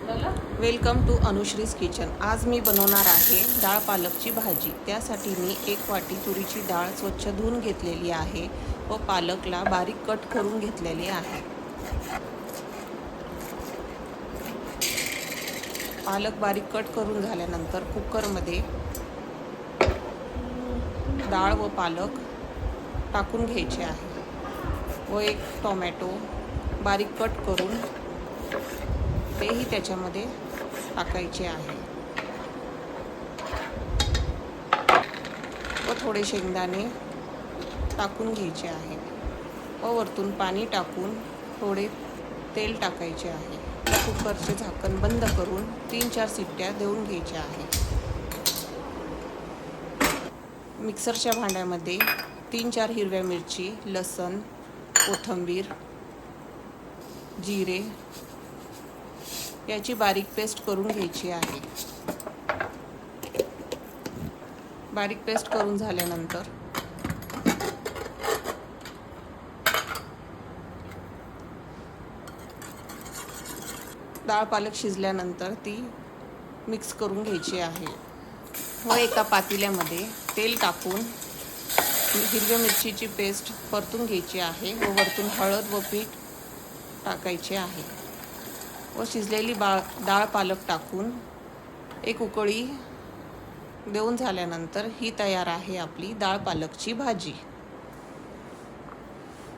Welcome to अनुश्रीज kitchen. आज मी बनवणार आहे डाळ पालकची भाजी। त्यासाठी मी 1 वाटी तुरीची डाळ स्वच्छ धुवून घेतलेली आहे व पालकला बारीक कट करून घेतलेले आहे। पालक बारीक कट करून झाल्यानंतर कुकरमध्ये डाळ व पालक टाकून घ्यायचे आहे व 1 टोमॅटो बारीक कट करून तेही त्याच्यामध्ये टाकायचे आहे व थोडे शेंगदाणे टाकून घ्यायचे आहे व वरतून पाणी टाकून थोडे तेल टाकायचे आहे। कुकरचे झाकण बंद करून 3-4 शिट्ट्या देऊन घ्यायच्या आहे। मिक्सरच्या भांड्यामध्ये 3-4 हिरव्या मिरची, लसण, कोथिंबीर, जिरे याची बारीक पेस्ट करून घ्यायची आहे। बारीक पेस्ट करून झाल्यानंतर डाळ पालक शिजल्यानंतर ती मिक्स करून घ्यायची आहे व एका पातेल्यामध्ये तेल टाकून हिरव्या मिरचीची पेस्ट परतून घ्यायची आहे व वरतून हळद व पीठ टाकायचे आहे व शिजलेली डाळ पालक टाकून 1 उकळी देऊन झाल्यानंतर ही तयार आहे आपली डाळ पालकची भाजी।